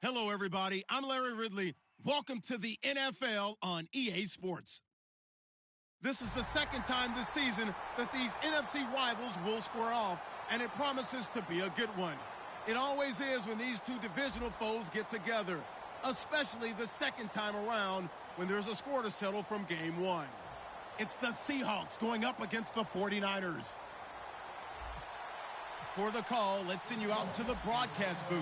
Hello, everybody. I'm Larry Ridley. Welcome to the NFL on EA Sports. This is the second time this season that these NFC rivals will square off, and it promises to be a good one. It always is when these two divisional foes get together, especially the second time around when there's a score to settle from game one. It's the Seahawks going up against the 49ers. For the call, let's send you out to the broadcast booth,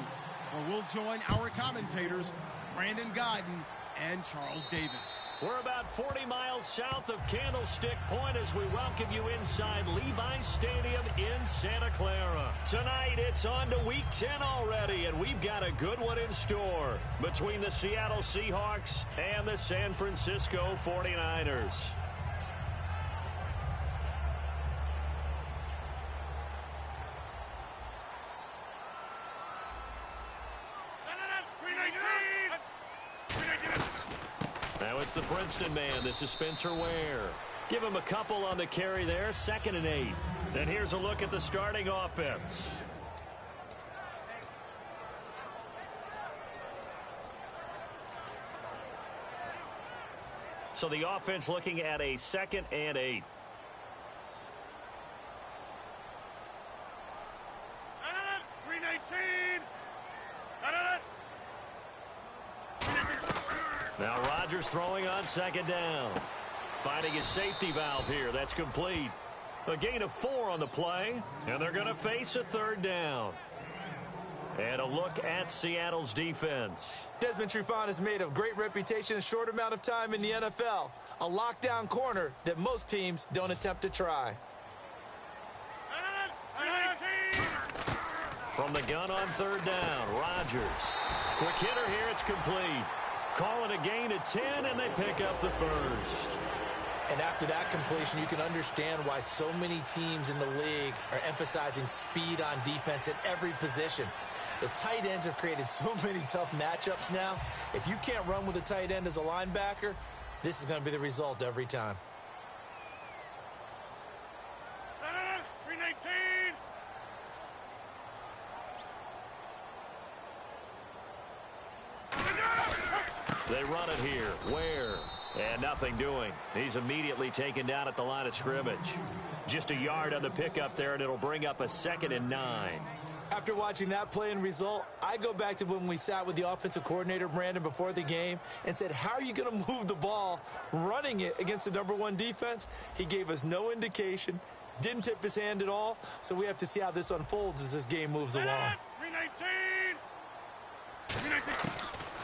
where we'll join our commentators, Brandon Godden and Charles Davis. We're about 40 miles south of Candlestick Point as we welcome you inside Levi's Stadium in Santa Clara. Tonight, it's on to Week 10 already, and we've got a good one in store between the Seattle Seahawks and the San Francisco 49ers. Now it's the Princeton man. This is Spencer Ware. Give him a couple on the carry there. 2nd and 8. And here's a look at the starting offense. So the offense looking at a 2nd and 8. Now Rodgers throwing on 2nd down. Finding his safety valve here. That's complete. A gain of 4 on the play, and they're going to face a 3rd down. And a look at Seattle's defense. Desmond Trufant is made of great reputation in a short amount of time in the NFL. A lockdown corner that most teams don't attempt to try. From the gun on 3rd down, Rodgers. Quick hitter here, it's complete. Calling a gain of 10, and they pick up the first. And after that completion, you can understand why so many teams in the league are emphasizing speed on defense at every position. The tight ends have created so many tough matchups now. If you can't run with a tight end as a linebacker, this is going to be the result every time. They run it here. Ware. And nothing doing. He's immediately taken down at the line of scrimmage. Just a yard on the pickup there, and it'll bring up a 2nd and 9. After watching that play and result, I go back to when we sat with the offensive coordinator, Brandon, before the game and said, how are you going to move the ball running it against the #1 defense? He gave us no indication, didn't tip his hand at all, so we have to see how this unfolds as this game moves along. 319.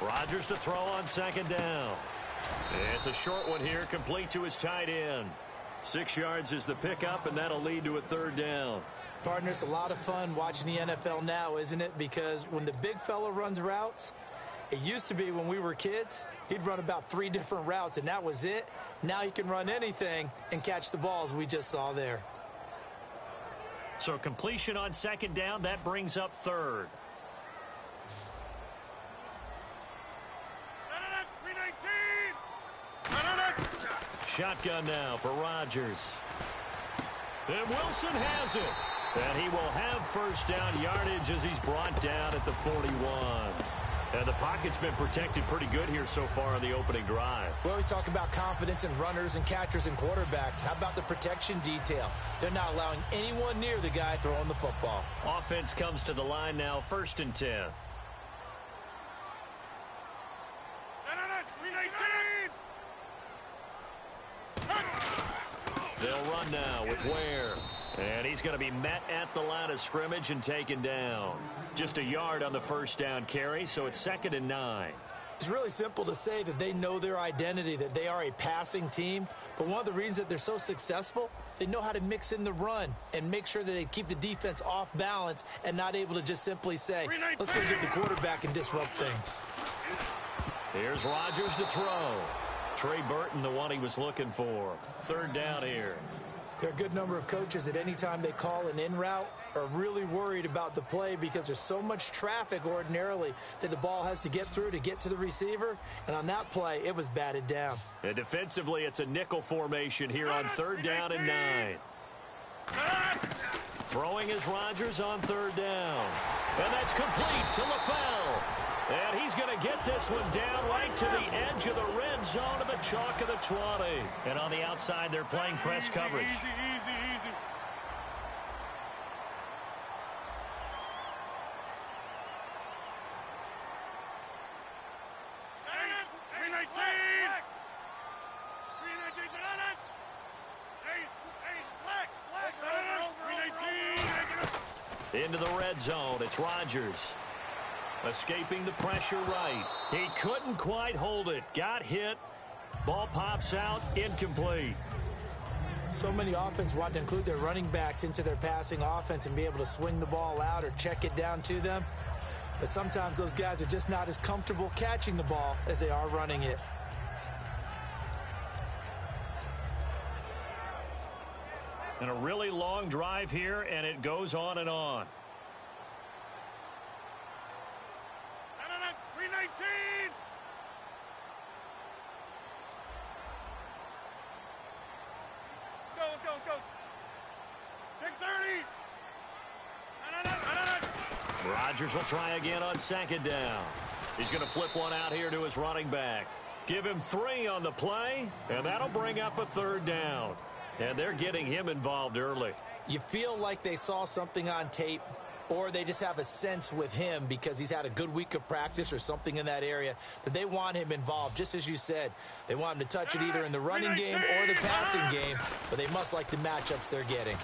Rodgers to throw on 2nd down. It's a short one here, complete to his tight end. 6 yards is the pickup, and that'll lead to a 3rd down. Partner, it's a lot of fun watching the NFL now, isn't it? Because when the big fella runs routes, it used to be when we were kids, he'd run about 3 different routes, and that was it. Now he can run anything and catch the balls we just saw there. So completion on 2nd down, that brings up 3rd. Shotgun now for Rodgers. And Wilson has it. And he will have 1st down yardage as he's brought down at the 41. And the pocket's been protected pretty good here so far on the opening drive. We always talk about confidence in runners and catchers and quarterbacks. How about the protection detail? They're not allowing anyone near the guy throwing the football. Offense comes to the line now, 1st and 10. They'll run now with Ware. And he's going to be met at the line of scrimmage and taken down. Just a yard on the 1st down carry, so it's 2nd and 9. It's really simple to say that they know their identity, that they are a passing team. But one of the reasons that they're so successful, they know how to mix in the run and make sure that they keep the defense off balance and not able to just simply say, let's go get the quarterback and disrupt things. Here's Rodgers to throw. Trey Burton, the one he was looking for. 3rd down here. There are a good number of coaches that anytime they call an in route are really worried about the play because there's so much traffic ordinarily that the ball has to get through to get to the receiver. And on that play, it was batted down. And defensively, it's a nickel formation here on 3rd down and 9. Throwing is Rodgers on 3rd down. And that's complete to LaFell. And he's going to get this one down right to the edge of the red zone of the chalk of the 20. And on the outside, they're playing press coverage. Easy. Into the red zone, it's Rodgers. Escaping the pressure right. He couldn't quite hold it. Got hit. Ball pops out. Incomplete. So many offenses want to include their running backs into their passing offense and be able to swing the ball out or check it down to them. But sometimes those guys are just not as comfortable catching the ball as they are running it. And a really long drive here, and it goes on and on. 319. Let's go. 630. Rodgers will try again on second down. He's going to flip one out here to his running back. Give him 3 on the play, and that'll bring up a third down. And they're getting him involved early. You feel like they saw something on tape, or they just have a sense with him because he's had a good week of practice or something in that area that they want him involved. Just as you said, they want him to touch it either in the running game or the passing game, but they must like the matchups they're getting.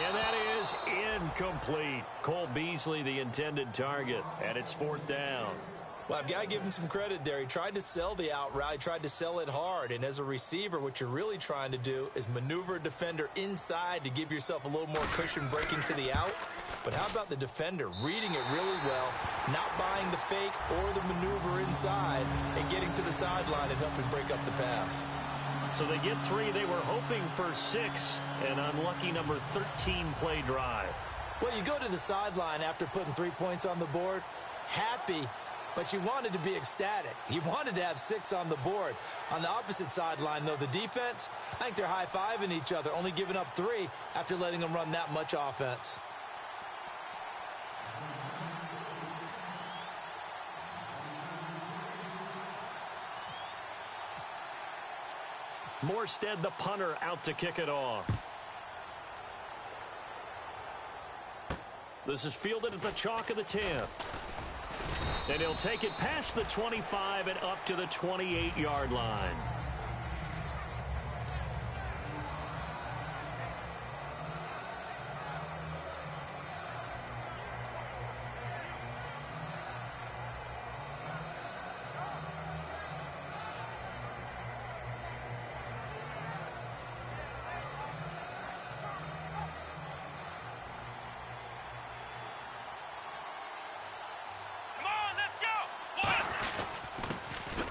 And that is incomplete. Cole Beasley, the intended target, and it's 4th down. Well, I've got to give him some credit there. He tried to sell the out route. He tried to sell it hard. And as a receiver, what you're really trying to do is maneuver a defender inside to give yourself a little more cushion breaking to the out. But how about the defender reading it really well, not buying the fake or the maneuver inside, and getting to the sideline and helping break up the pass? So they get 3. They were hoping for 6. An unlucky number 13 play drive. Well, you go to the sideline after putting 3 points on the board, happy, but you wanted to be ecstatic. You wanted to have 6 on the board. On the opposite sideline, though, the defense, I think they're high-fiving each other, only giving up 3 after letting them run that much offense. Morstead, the punter, out to kick it off. This is fielded at the chalk of the 10. And he'll take it past the 25 and up to the 28-yard line.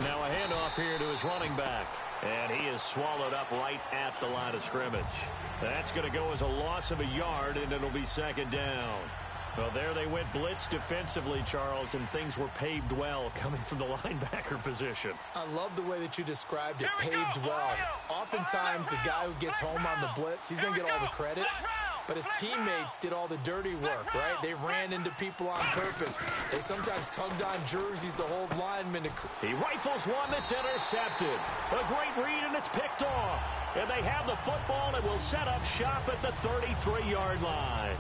Now a handoff here to his running back. And he is swallowed up right at the line of scrimmage. That's going to go as a loss of a yard, and it'll be 2nd down. Well, there they went blitz defensively, Charles, and things were paved well coming from the linebacker position. I love the way that you described it, paved well. Oftentimes, the guy who gets home on the blitz, he's going to get all the credit. But his teammates did all the dirty work, right? They ran into people on purpose. They sometimes tugged on jerseys to hold linemen. He rifles one that's intercepted. A great read, and it's picked off. And they have the football and will set up shop at the 33-yard line.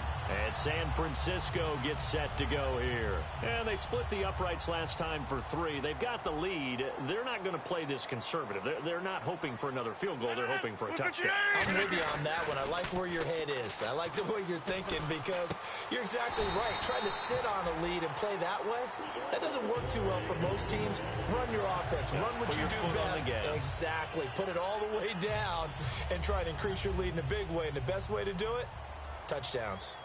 And San Francisco gets set to go here. And they split the uprights last time for 3. They've got the lead. They're not going to play this conservative. They're not hoping for another field goal. They're hoping for a touchdown. I'm with you on that one. I like where your head is. I like the way you're thinking because you're exactly right. Trying to sit on a lead and play that way, that doesn't work too well for most teams. Run your offense. Run what you do best. Exactly. Put it all the way down and try to increase your lead in a big way. And the best way to do it, touchdowns.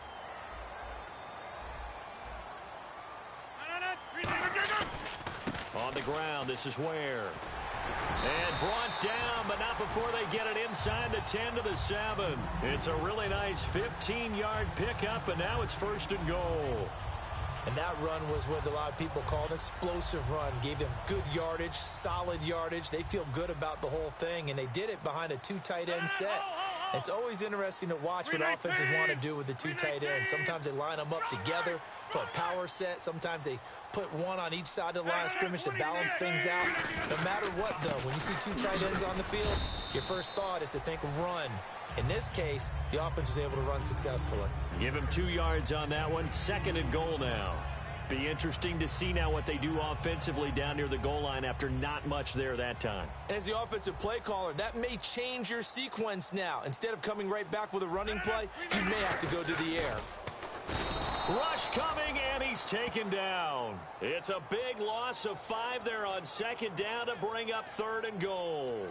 On the ground, this is Ware. And brought down, but not before they get it inside the 10 to the 7. It's a really nice 15-yard pickup, and now it's 1st and goal. And that run was what a lot of people call an explosive run. Gave them good yardage, solid yardage. They feel good about the whole thing, and they did it behind a 2 tight end set. It's always interesting to watch what offenses want to do with the two tight ends. Sometimes they line them up together for a power set. Sometimes they put one on each side of the line of scrimmage to balance things out. No matter what, though, when you see two tight ends on the field, your first thought is to think run. In this case, the offense was able to run successfully. Give him 2 yards on that one. 2nd and goal now. Be interesting to see now what they do offensively down near the goal line after not much there that time. As the offensive play caller, that may change your sequence now. Instead of coming right back with a running play, you may have to go to the air. Rush coming, and he's taken down. It's a big loss of 5 there on 2nd down to bring up 3rd and goal.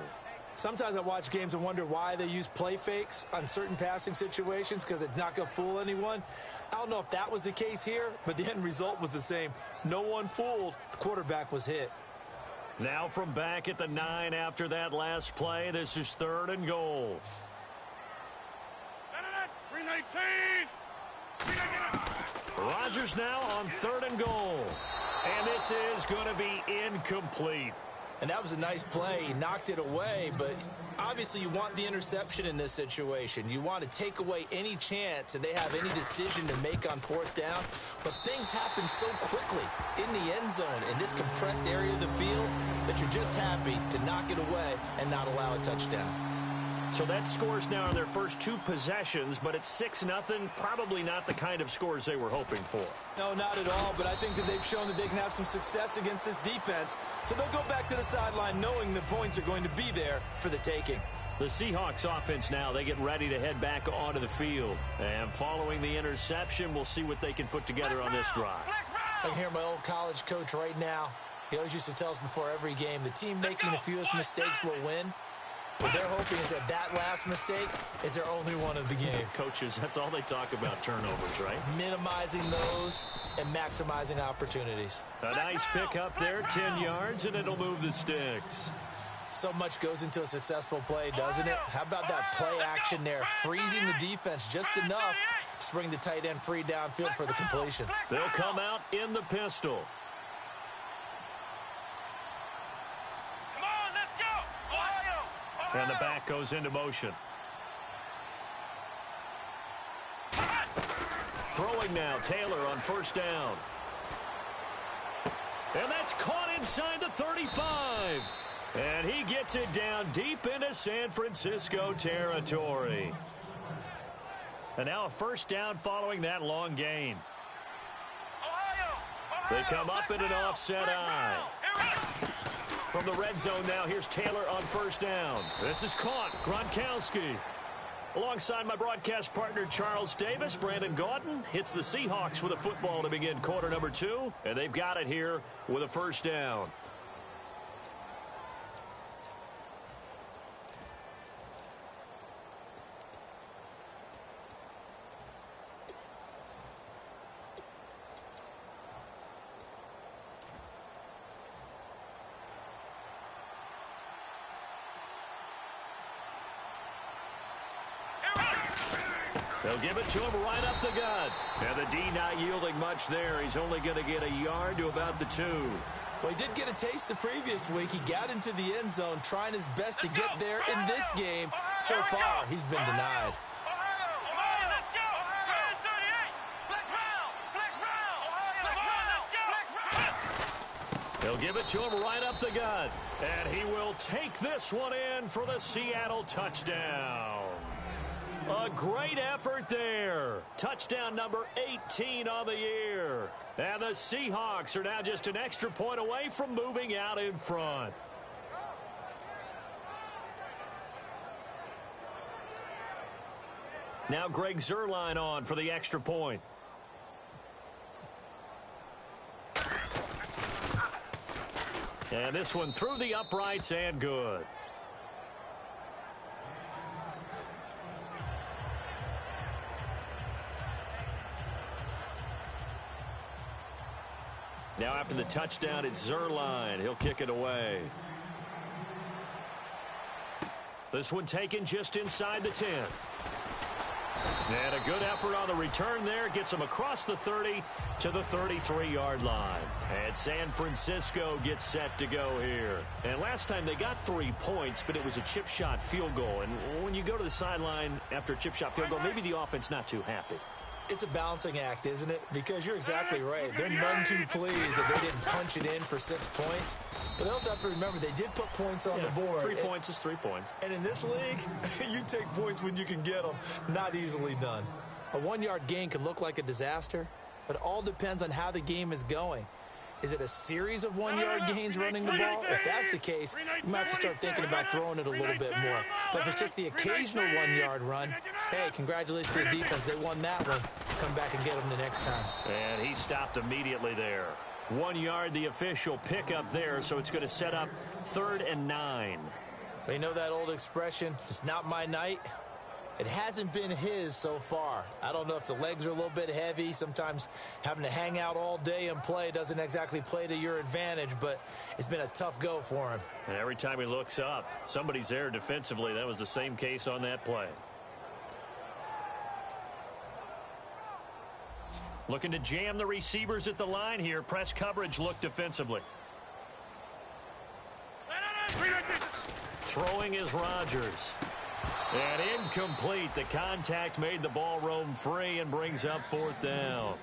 Sometimes I watch games and wonder why they use play fakes on certain passing situations because it's not going to fool anyone. I don't know if that was the case here, but the end result was the same. No one fooled. The quarterback was hit. Now from back at the 9 after that last play, this is 3rd and goal. 319. Rodgers now on 3rd and goal. And this is going to be incomplete. And that was a nice play. He knocked it away, but obviously you want the interception in this situation. You want to take away any chance and they have any decision to make on 4th down. But things happen so quickly in the end zone in this compressed area of the field that you're just happy to knock it away and not allow a touchdown. So that scores now on their first 2 possessions, but it's 6-0. Probably not the kind of scores they were hoping for. No, not at all, but I think that they've shown that they can have some success against this defense. So they'll go back to the sideline knowing the points are going to be there for the taking. The Seahawks offense now, they get ready to head back onto the field. And following the interception, we'll see what they can put together on this drive. I can hear my old college coach right now. He always used to tell us before every game, the team making the fewest mistakes will win. What they're hoping is that last mistake is their only one of the game. Coaches, that's all they talk about, turnovers, right? Minimizing those and maximizing opportunities. A nice pick up there, 10 yards, and it'll move the sticks. So much goes into a successful play, doesn't it? How about that play action there? Freezing the defense just enough to bring the tight end free downfield for the completion. They'll come out in the pistol. And the back goes into motion. Throwing now, Taylor on 1st down. And that's caught inside the 35. And he gets it down deep into San Francisco territory. And now a 1st down following that long gain. They come up in an offset eye. From the red zone now, here's Taylor on 1st down. This is caught. Gronkowski. Alongside my broadcast partner, Charles Davis, Brandon Gaudin hits the Seahawks with a football to begin quarter number 2. And they've got it here with a 1st down. They'll give it to him right up the gut. And the D not yielding much there. He's only going to get a yard to about the 2. Well, he did get a taste the previous week. He got into the end zone trying his best to get there in this game. So far, he's been denied. They'll give it to him right up the gut. And he will take this one in for the Seattle touchdown. A great effort there. Touchdown number 18 on the year. And the Seahawks are now just an extra point away from moving out in front. Now Greg Zuerlein on for the extra point. And this one through the uprights and good. Now after the touchdown, it's Zuerlein. He'll kick it away. This one taken just inside the 10. And a good effort on the return there. Gets him across the 30 to the 33-yard line. And San Francisco gets set to go here. And last time they got 3 points, but it was a chip shot field goal. And when you go to the sideline after a chip shot field goal, maybe the offense not too happy. It's a balancing act, isn't it? Because you're exactly right. They're none too pleased that they didn't punch it in for 6 points. But they also have to remember they did put points on the board. 3 points is 3 points. And in this league, you take points when you can get them. Not easily done. A 1-yard gain can look like a disaster, but it all depends on how the game is going. Is it a series of 1-yard gains running the ball? If that's the case, you might have to start thinking about throwing it a little bit more. But if it's just the occasional 1-yard run, hey, congratulations to the defense. They won that one. Come back and get them the next time. And he stopped immediately there. 1 yard, the official pickup there, so it's going to set up 3rd and 9. You know that old expression, it's not my night? It hasn't been his so far. I don't know if the legs are a little bit heavy. Sometimes having to hang out all day and play doesn't exactly play to your advantage, but it's been a tough go for him. And every time he looks up, somebody's there defensively. That was the same case on that play. Looking to jam the receivers at the line here. Press coverage look defensively. Throwing is Rodgers. And incomplete. The contact made the ball roam free and brings up 4th down.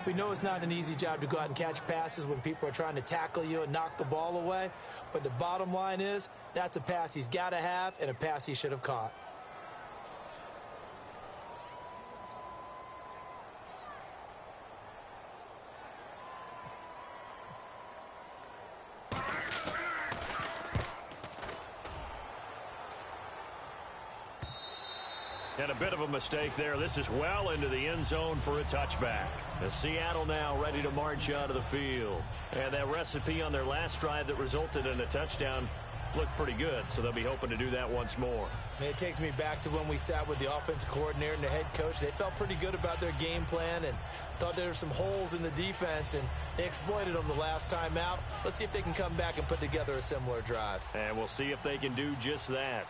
We know it's not an easy job to go out and catch passes when people are trying to tackle you and knock the ball away. But the bottom line is that's a pass he's got to have and a pass he should have caught. And a bit of a mistake there. This is well into the end zone for a touchback. The Seattle now ready to march out of the field. And that recipe on their last drive that resulted in a touchdown looked pretty good, so they'll be hoping to do that once more. And it takes me back to when we sat with the offensive coordinator and the head coach. They felt pretty good about their game plan and thought there were some holes in the defense, and they exploited them the last time out. Let's see if they can come back and put together a similar drive. And we'll see if they can do just that.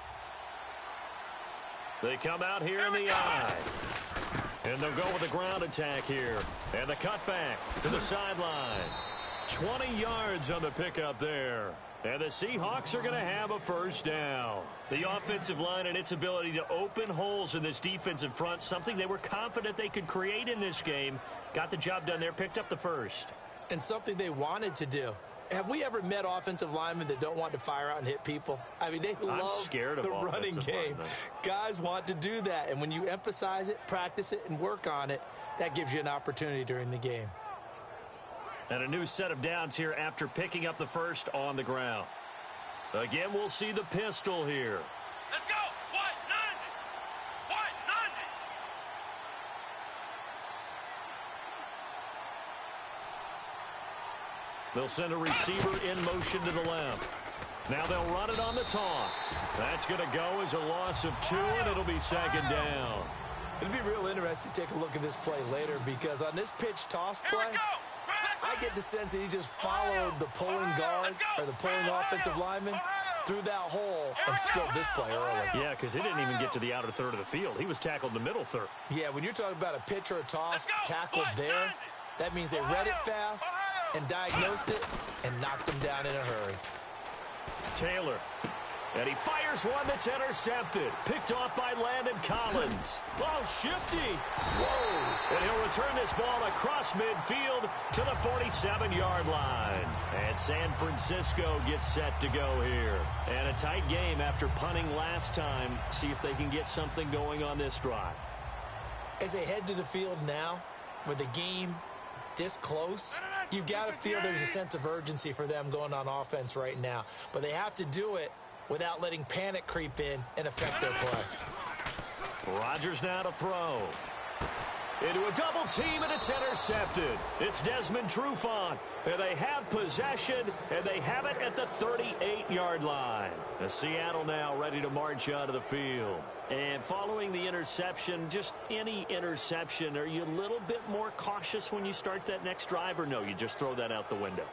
They come out here in the eye. And they'll go with the ground attack here. And the cutback to the sideline. 20 yards on the pickup there. And the Seahawks are going to have a 1st down. The offensive line and its ability to open holes in this defensive front, something they were confident they could create in this game. Got the job done there, picked up the 1st. And something they wanted to do. Have we ever met offensive linemen that don't want to fire out and hit people? I mean, they love the running game. Guys want to do that. And when you emphasize it, practice it, and work on it, that gives you an opportunity during the game. And a new set of downs here after picking up the 1st on the ground. Again, we'll see the pistol here. Let's go. What? None. What? None. They'll send a receiver in motion to the left. Now they'll run it on the toss. That's going to go as a loss of 2, and it'll be 2nd down. It'll be real interesting to take a look at this play later, because on this pitch toss play, I get the sense that he just followed the pulling guard or the pulling offensive lineman through that hole and spilled this play early. Yeah, because he didn't even get to the outer third of the field. He was tackled in the middle third. Yeah, when you're talking about a pitch or a toss tackled there, that means they read it fast and diagnosed it and knocked them down in a hurry. Taylor. And he fires one that's intercepted. Picked off by Landon Collins. Oh, shifty. Whoa. And he'll return this ball across midfield to the 47-yard line. And San Francisco gets set to go here. And a tight game after punting last time. See if they can get something going on this drive. As they head to the field now, with the game this close, you've got to feel there's a sense of urgency for them going on offense right now. But they have to do it without letting panic creep in and affect their play. Rodgers now to throw. Into a double team, and it's intercepted. It's Desmond Trufant. And they have possession, and they have it at the 38-yard line. The Seattle now ready to march out of the field. And following the interception, just any interception, are you a little bit more cautious when you start that next drive, or no, you just throw that out the window?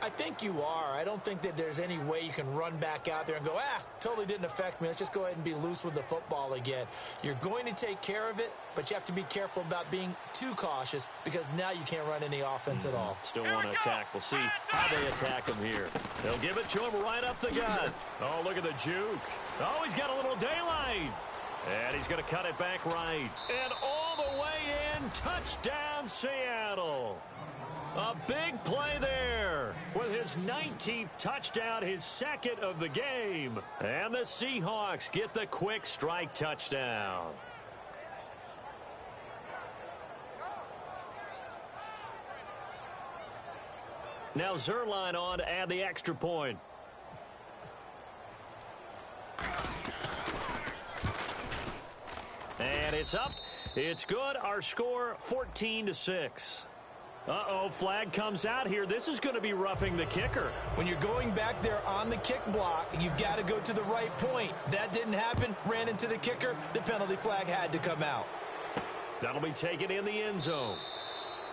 I think you are. I don't think that there's any way you can run back out there and go, totally didn't affect me. Let's just go ahead and be loose with the football again. You're going to take care of it, but you have to be careful about being too cautious because now you can't run any offense at all. Still want to attack. We'll see how they attack him here. They'll give it to him right up the gut. Oh, look at the juke. Oh, he's got a little daylight. And he's going to cut it back right. And all the way in, touchdown Seattle. A big play there with his 19th touchdown, his second of the game. And the Seahawks get the quick strike touchdown. Now Zerline on to add the extra point. And it's up. It's good. Our score 14-6. Uh-oh, flag comes out here. This is going to be roughing the kicker. When you're going back there on the kick block, you've got to go to the right point. That didn't happen. Ran into the kicker. The penalty flag had to come out. That'll be taken in the end zone.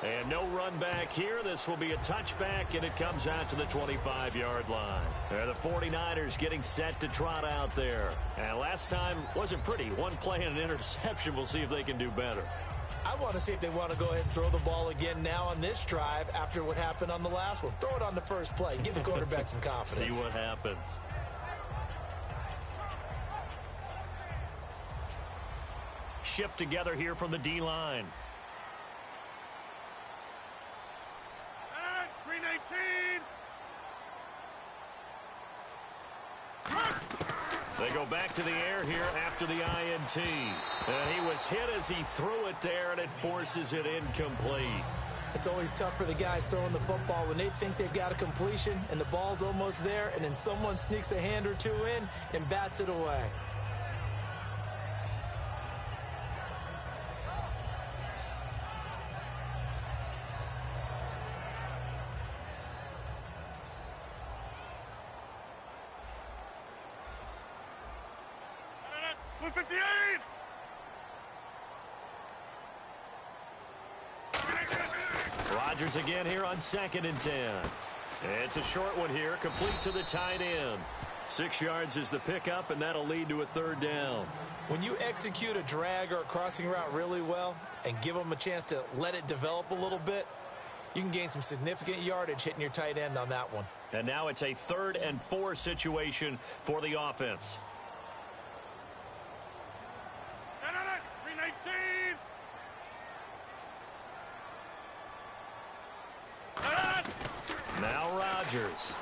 And no run back here. This will be a touchback, and it comes out to the 25-yard line. The 49ers getting set to trot out there. And last time wasn't pretty. One play and an interception. We'll see if they can do better. I want to see if they want to go ahead and throw the ball again now on this drive after what happened on the last one. Throw it on the first play. Give the quarterback some confidence. See what happens. Shift together here from the D-line. Green 18. They go back to the air here after the INT. And he was hit as he threw it there, and it forces it incomplete. It's always tough for the guys throwing the football when they think they've got a completion and the ball's almost there, and then someone sneaks a hand or two in and bats it away. Blue 58. Rodgers again here on 2nd and 10. It's a short one here, complete to the tight end. 6 yards is the pickup, and that'll lead to a 3rd down. When you execute a drag or a crossing route really well and give them a chance to let it develop a little bit, you can gain some significant yardage hitting your tight end on that one. And now it's a 3rd and 4 situation for the offense. Green 19. Now Rodgers.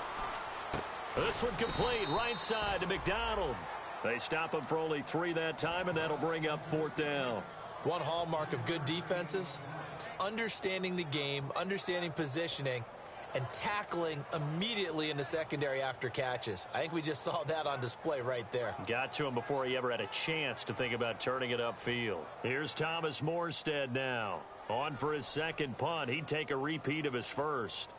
This one complete, right side to McDonald. They stop him for only 3 that time, and that'll bring up 4th down. One hallmark of good defenses is understanding the game, understanding positioning, and tackling immediately in the secondary after catches. I think we just saw that on display right there. Got to him before he ever had a chance to think about turning it upfield. Here's Thomas Morstead now. On for his 2nd punt. He'd take a repeat of his first.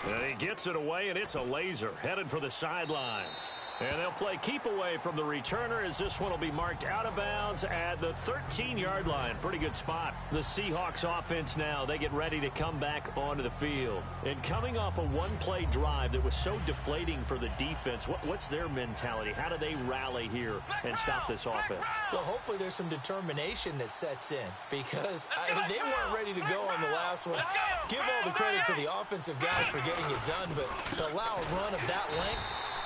And he gets it away, and it's a laser headed for the sidelines. And they'll play keep away from the returner as this one will be marked out of bounds at the 13-yard line. Pretty good spot. The Seahawks offense now, they get ready to come back onto the field. And coming off a one-play drive that was so deflating for the defense, what's their mentality? How do they rally here and stop this offense? Well, hopefully there's some determination that sets in because they weren't ready to go on the last one. Give all the credit to the offensive guys for getting it done, but to allow a run of that length,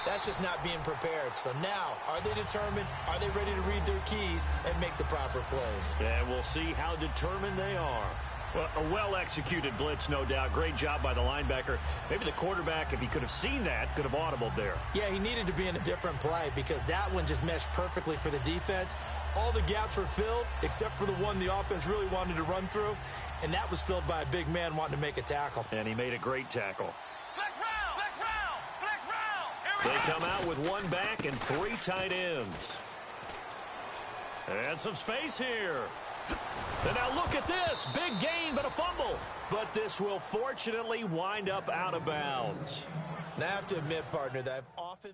that's just not being prepared. So now, are they determined? Are they ready to read their keys and make the proper plays? And we'll see how determined they are. Well, a well-executed blitz, no doubt. Great job by the linebacker. Maybe the quarterback, if he could have seen that, could have audibled there. Yeah, he needed to be in a different play because that one just meshed perfectly for the defense. All the gaps were filled except for the one the offense really wanted to run through, and that was filled by a big man wanting to make a tackle. And he made a great tackle. Flex round, flex round, flex round. They come out with one back and 3 tight ends. And some space here. And now look at this. Big gain, but a fumble. But this will fortunately wind up out of bounds. Now, I have to admit, partner, that I've often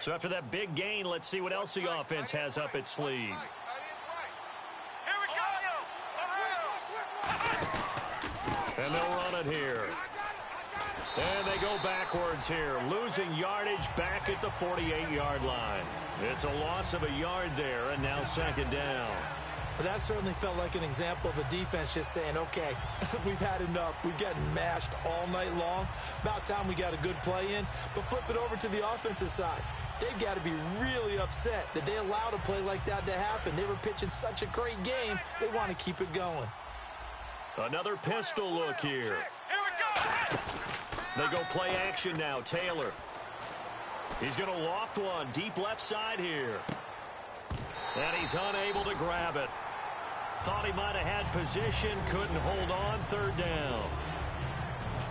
So after that big gain, let's see what else the offense has up its sleeve. Here we go. And they'll run it here. And they go backwards here, losing yardage back at the 48-yard line. It's a loss of a yard there, and now second down. But that certainly felt like an example of a defense just saying, okay, we've had enough. We've gotten mashed all night long. About time we got a good play in. But flip it over to the offensive side. They've got to be really upset that they allowed a play like that to happen. They were pitching such a great game, they want to keep it going. Another pistol look here. They go play action now. Taylor. He's going to loft one deep left side here. And he's unable to grab it. Thought he might have had position, couldn't hold on, third down.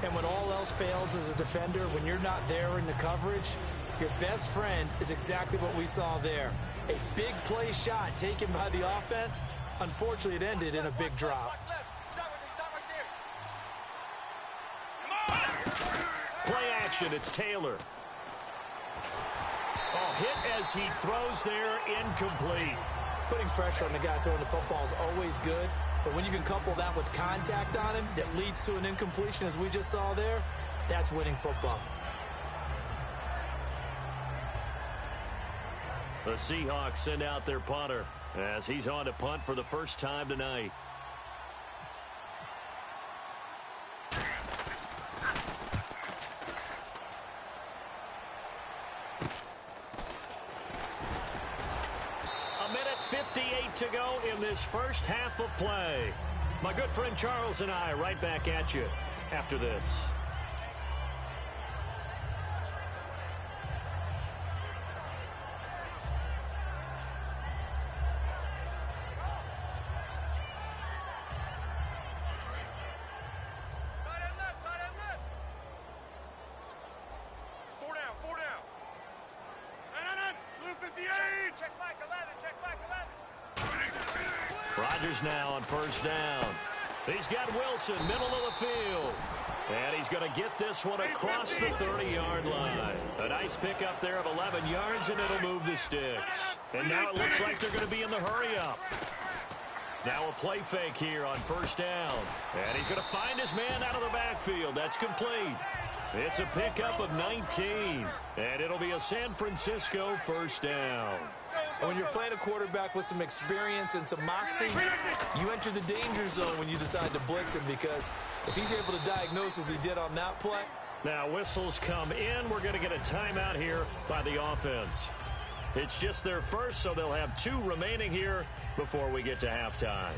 And when all else fails as a defender, when you're not there in the coverage, your best friend is exactly what we saw there. A big play shot taken by the offense. Unfortunately, it ended in a big drop. Play action, it's Taylor. Oh, hit as he throws there, incomplete. Putting pressure on the guy throwing the football is always good, but when you can couple that with contact on him that leads to an incompletion, as we just saw there, that's winning football. The Seahawks send out their punter as he's on to punt for the first time tonight. A minute 58 to go in this first half of play. My good friend Charles and I right back at you after this. Rodgers now on first down. He's got Wilson, middle of the field. And he's going to get this one across the 30-yard line. A nice pickup there of 11 yards, and it'll move the sticks. And now it looks like they're going to be in the hurry-up. Now a play fake here on first down. And he's going to find his man out of the backfield. That's complete. It's a pickup of 19. And it'll be a San Francisco first down. And when you're playing a quarterback with some experience and some moxie, you enter the danger zone when you decide to blitz him, because if he's able to diagnose as he did on that play. Now whistles come in. We're going to get a timeout here by the offense. It's just their first, so they'll have 2 remaining here before we get to halftime.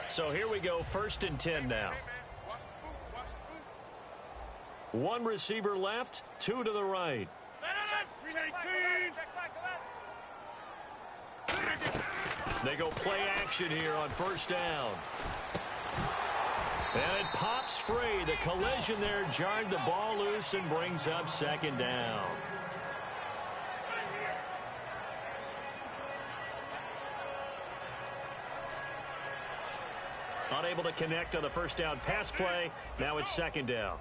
So here we go, 1st and 10 now. 1 receiver left, 2 to the right. They go play action here on first down. And it pops free. The collision there jarred the ball loose and brings up second down. Unable to connect on the first down pass play. Now it's second down.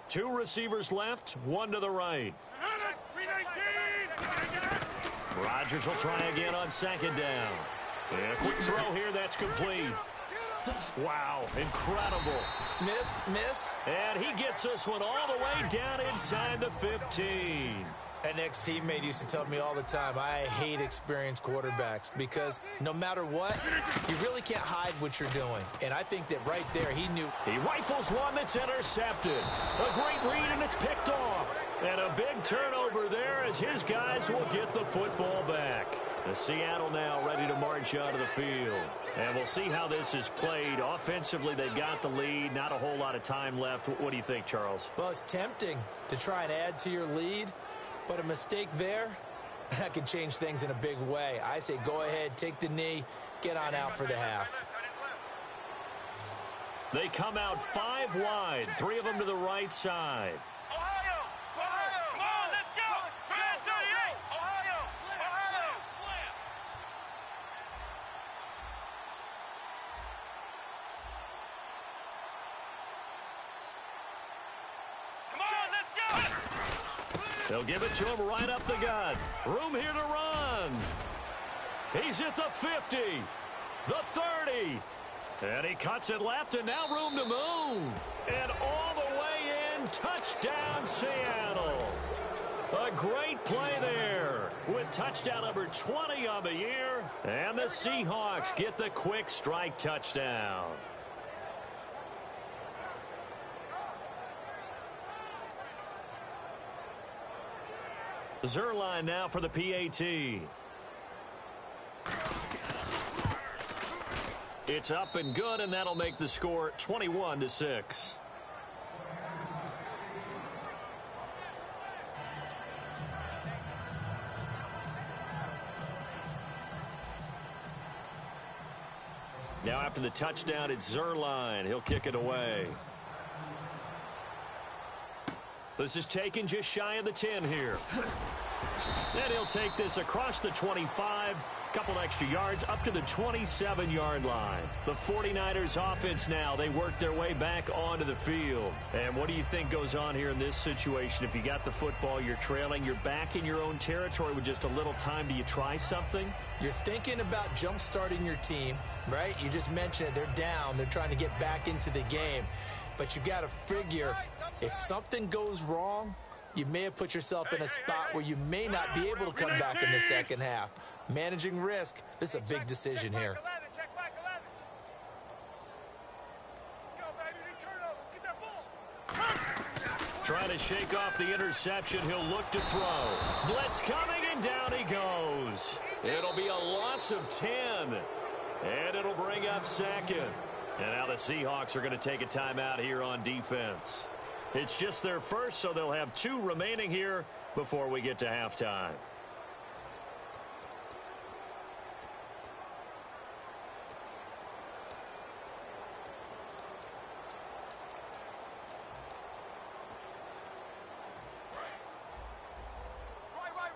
2 receivers left, 1 to the right. Rodgers will try again on second down. And a quick throw here, that's complete. Wow, incredible. Miss. And he gets this one all the way down inside the 15. An ex-teammate used to tell me all the time, I hate experienced quarterbacks, because no matter what, you really can't hide what you're doing. And I think that right there, he knew. He rifles one that's intercepted. A great read, and it's picked off. And a big turnover there as his guys will get the football back. The Seattle now ready to march out of the field. And we'll see how this is played. Offensively, they've got the lead. Not a whole lot of time left. What do you think, Charles? Well, it's tempting to try and add to your lead. But a mistake there, that could change things in a big way. I say go ahead, take the knee, get on out for the half. They come out 5 wide, 3 of them to the right side. Ohio! Come on, let's go! Grand 38! Ohio! Slam! Come on, let's go! They'll give it to him right up the gut. Room here to run. He's at the 50, the 30. And he cuts it left, and now room to move. And all the way in, touchdown Seattle. A great play there with touchdown number 20 on the year. And the Seahawks get the quick strike touchdown. Zerline now for the PAT. It's up and good, and that'll make the score 21-6. Now after the touchdown, it's Zerline. He'll kick it away. This is taken just shy of the 10 here. And he'll take this across the 25. Couple extra yards up to the 27-yard line. The 49ers offense now, they work their way back onto the field. And what do you think goes on here in this situation? If you got the football, you're trailing, you're back in your own territory with just a little time. Do you try something? You're thinking about jump-starting your team, right? You just mentioned it. They're down. They're trying to get back into the game. But you got to figure if something goes wrong, you may have put yourself in a spot where you may not be able to come back in the second half. Managing risk, this is a big decision here. Trying to shake off the interception. He'll look to throw. Blitz coming, and down he goes. It'll be a loss of 10. And it'll bring up second. And now the Seahawks are going to take a timeout here on defense. It's just their first, so they'll have 2 remaining here before we get to halftime.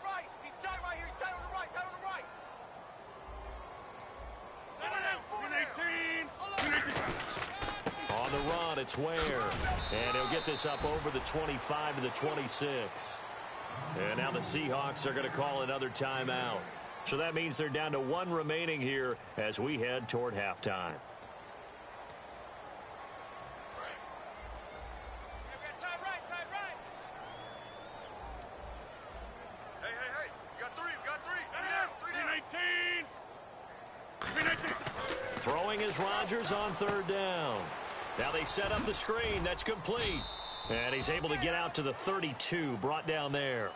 Right. He's tight right here. He's tight on the right. Tight on the right. On the run, it's Ware. And he'll get this up over the 25 to the 26. And now the Seahawks are going to call another timeout. So that means they're down to 1 remaining here as we head toward halftime. Hey. You got 3. Throwing is Rodgers on 3rd down. Now they set up the screen. That's complete. And he's able to get out to the 32, brought down there.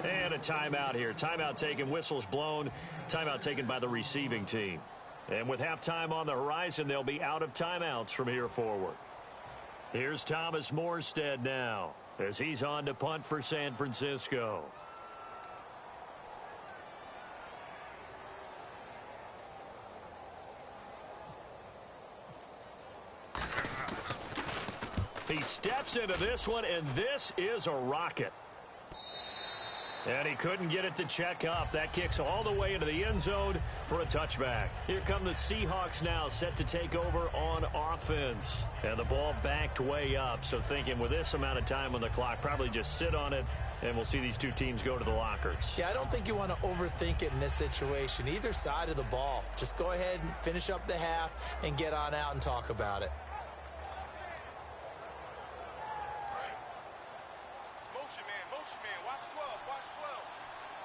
And a timeout here. Timeout taken, whistles blown. Timeout taken by the receiving team. And with halftime on the horizon, they'll be out of timeouts from here forward. Here's Thomas Morstead now as he's on to punt for San Francisco. He steps into this one, and this is a rocket. And he couldn't get it to check up. That kicks all the way into the end zone for a touchback. Here come the Seahawks now, set to take over on offense. And the ball backed way up. So thinking with this amount of time on the clock, probably just sit on it, and we'll see these 2 teams go to the lockers. Yeah, I don't think you want to overthink it in this situation. Either side of the ball. Just go ahead and finish up the half and get on out and talk about it.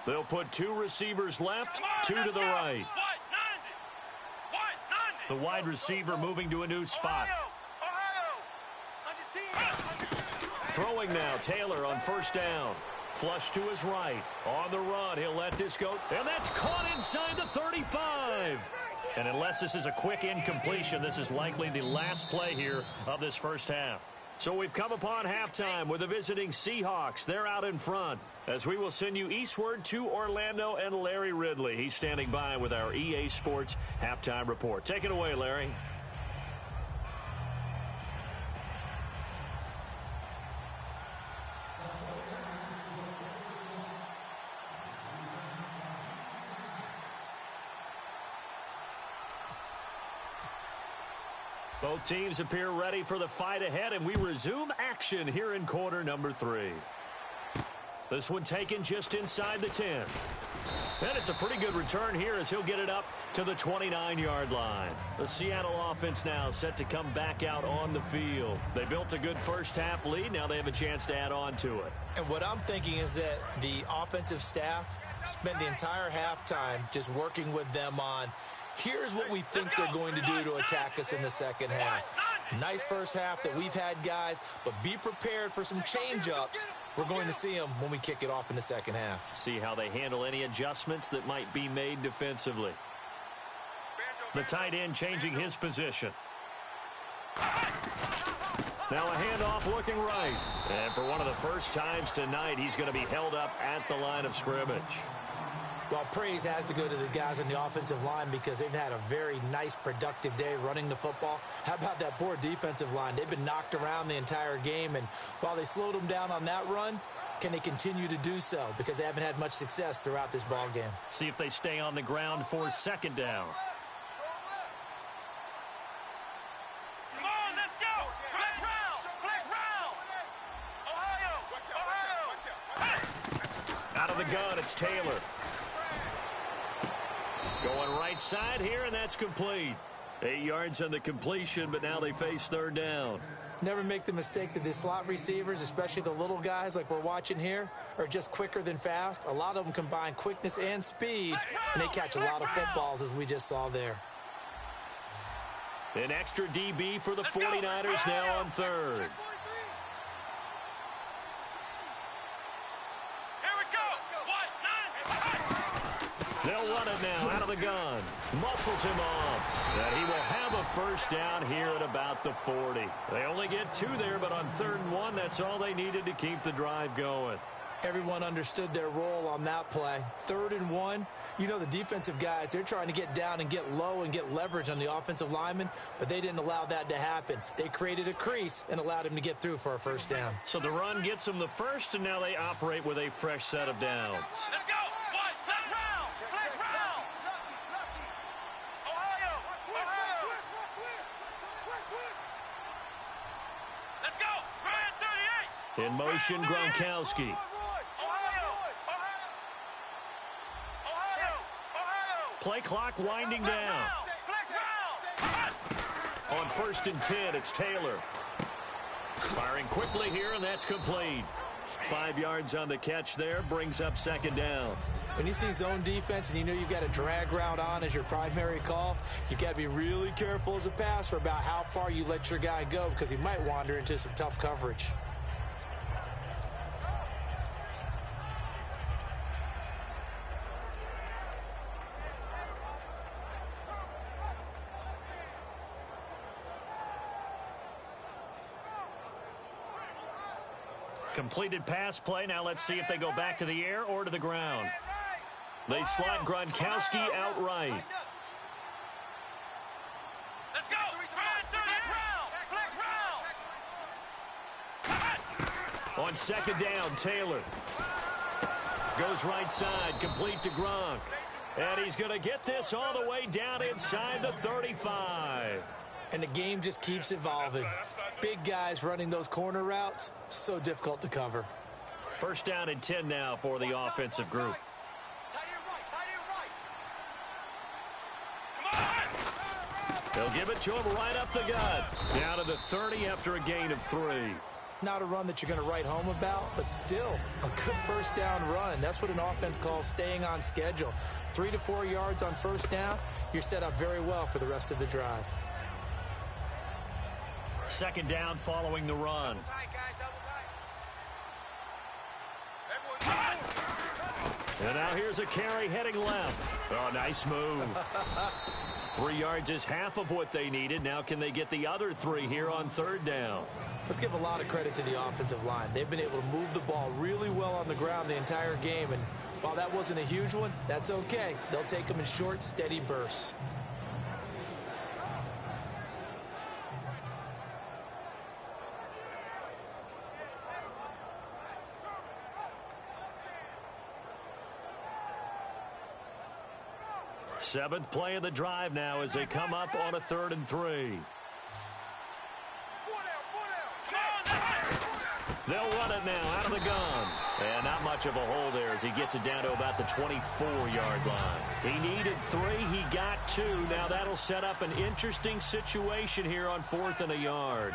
They'll put 2 receivers left, 2 to the right. The wide receiver moving to a new spot. Throwing now, Taylor on 1st down. Flush to his right. On the run, he'll let this go. And that's caught inside the 35. And unless this is a quick incompletion, this is likely the last play here of this first half. So we've come upon halftime with the visiting Seahawks. They're out in front as we will send you eastward to Orlando and Larry Ridley. He's standing by with our EA Sports halftime report. Take it away, Larry. Both teams appear ready for the fight ahead, and we resume action here in quarter number 3. This one taken just inside the 10. And it's a pretty good return here as he'll get it up to the 29-yard line. The Seattle offense now set to come back out on the field. They built a good first-half lead. Now they have a chance to add on to it. And what I'm thinking is that the offensive staff spent the entire halftime just working with them on, here's what we think they're going to do to attack us in the second half. Nice first half that we've had, guys, but be prepared for some change-ups. We're going to see them when we kick it off in the second half. See how they handle any adjustments that might be made defensively. The tight end changing his position. Now a handoff looking right. And for one of the first times tonight, he's going to be held up at the line of scrimmage. Well, praise has to go to the guys on the offensive line because they've had a very nice, productive day running the football. How about that poor defensive line? They've been knocked around the entire game, and while they slowed them down on that run, can they continue to do so? Because they haven't had much success throughout this ball game. See if they stay on the ground for second down. Come on, let's go. Flex round. Ohio. Out of the gun, it's Taylor. Going right side here, and that's complete. 8 yards on the completion, but now they face third down. Never make the mistake that the slot receivers, especially the little guys like we're watching here, are just quicker than fast. A lot of them combine quickness and speed, and they catch a lot of footballs, as we just saw there. An extra DB for the 49ers now on third. They'll run it now out of the gun. Muscles him off. And he will have a first down here at about the 40. They only get 2 there, but on 3rd and 1, that's all they needed to keep the drive going. Everyone understood their role on that play. 3rd and 1, you know the defensive guys, they're trying to get down and get low and get leverage on the offensive lineman, but they didn't allow that to happen. They created a crease and allowed him to get through for a first down. So the run gets them the first, and now they operate with a fresh set of downs. Let's go. Flex round. Ohio. Let's go. Brand 38. In motion, Gronkowski. Play clock winding down. On 1st and 10, it's Taylor. Firing quickly here, and that's complete. 5 yards on the catch there, brings up second down. When you see zone defense and you know you've got a drag route on as your primary call, you've got to be really careful as a passer about how far you let your guy go because he might wander into some tough coverage. Completed pass play. Now let's see if they go back to the air or to the ground. They slot Gronkowski outright. Let's go. Flex round. On second down, Taylor goes right side, complete to Gronk. And he's going to get this all the way down inside the 35. And the game just keeps evolving. Big guys running those corner routes, so difficult to cover. First down and 10 now for the offensive group. They'll give it to him right up the gut. Down to the 30 after a gain of 3. Not a run that you're going to write home about, but still a good first down run. That's what an offense calls staying on schedule. 3 to 4 yards on first down, you're set up very well for the rest of the drive. Second down following the run. And now here's a carry heading left. Oh, nice move. 3 yards is half of what they needed. Now can they get the other 3 here on third down? Let's give a lot of credit to the offensive line. They've been able to move the ball really well on the ground the entire game. And while that wasn't a huge one, that's okay. They'll take them in short, steady bursts. Seventh play of the drive now as they come up on a 3rd and 3. They'll run it now out of the gun. And not much of a hole there as he gets it down to about the 24-yard line. He needed 3. He got 2. Now that'll set up an interesting situation here on 4th and a yard.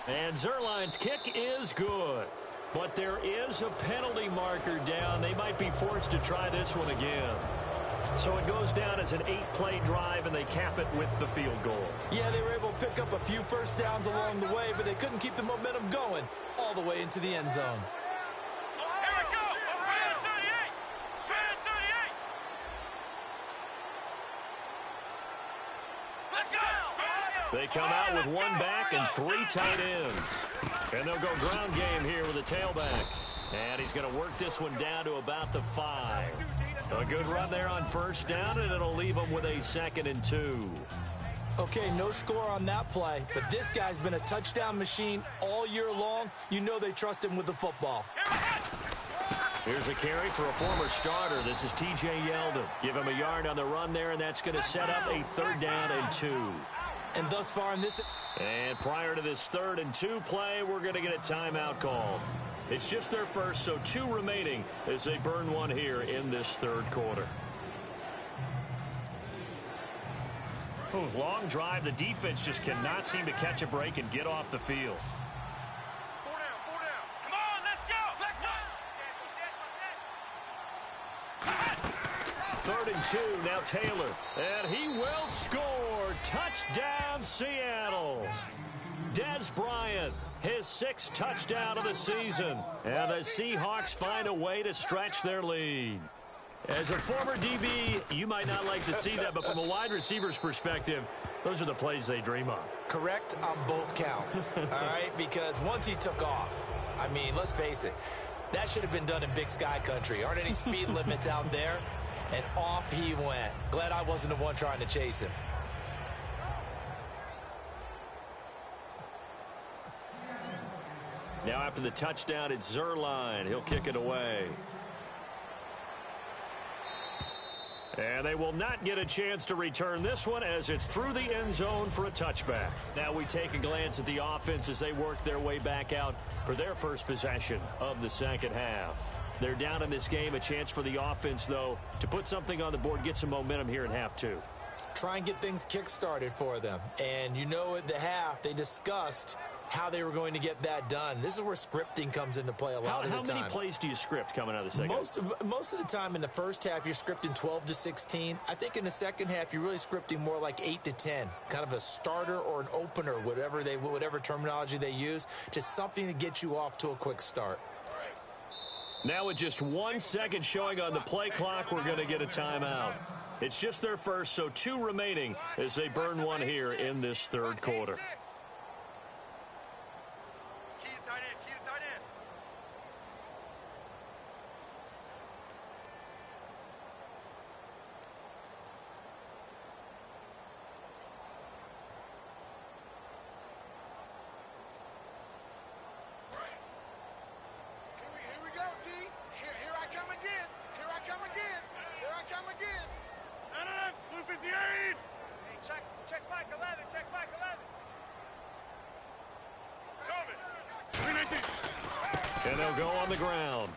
And Zerline's kick is good. But there is a penalty marker down. They might be forced to try this one again. So it goes down as an 8-play drive, and they cap it with the field goal. Yeah, they were able to pick up a few first downs along the way, but they couldn't keep the momentum going all the way into the end zone. Here we go. Shred 38. Shred 38. Let's go. They come out with 1 back and 3 tight ends. And they'll go ground game here with a tailback. And he's going to work this one down to about the 5. A good run there on first down, and it'll leave them with a 2nd and 2. Okay, no score on that play, but this guy's been a touchdown machine all year long. You know they trust him with the football. Here's a carry for a former starter. This is T.J. Yeldon. Give him a yard on the run there, and that's going to set up a 3rd down and 2. And thus far in this... And prior to this 3rd and 2 play, we're going to get a timeout called. It's just their first, so 2 remaining as they burn 1 here in this 3rd quarter. Ooh, long drive. The defense just cannot seem to catch a break and get off the field. 4 down, 4 down. Come on, let's go. Let's go. 3rd and 2, now Taylor. And he will score. Touchdown, Seattle. Dez Bryant, his 6th touchdown of the season. And the Seahawks find a way to stretch their lead. As a former DB, you might not like to see that, but from a wide receiver's perspective, those are the plays they dream of. Correct on both counts, all right? Because once he took off, I mean, let's face it, that should have been done in Big Sky country. Aren't any speed limits out there? And off he went. Glad I wasn't the one trying to chase him. Now after the touchdown, it's Zerline. He'll kick it away. And they will not get a chance to return this one as it's through the end zone for a touchback. Now we take a glance at the offense as they work their way back out for their first possession of the 2nd half. They're down in this game. A chance for the offense, though, to put something on the board, get some momentum here in half 2. Try and get things kick-started for them. And you know at the half, they discussed how they were going to get that done. This is where scripting comes into play a lot of the time. How many plays do you script coming out of the second? Most of the time in the first half, you're scripting 12 to 16. I think in the second half, you're really scripting more like 8 to 10. Kind of a starter or an opener, whatever terminology they use. Just something to get you off to a quick start. Now with just 1 second showing on the play clock, we're going to get a timeout. It's just their first, so 2 remaining as they burn 1 here in this 3rd quarter. Check back 11, check back 11. And they'll go on the ground.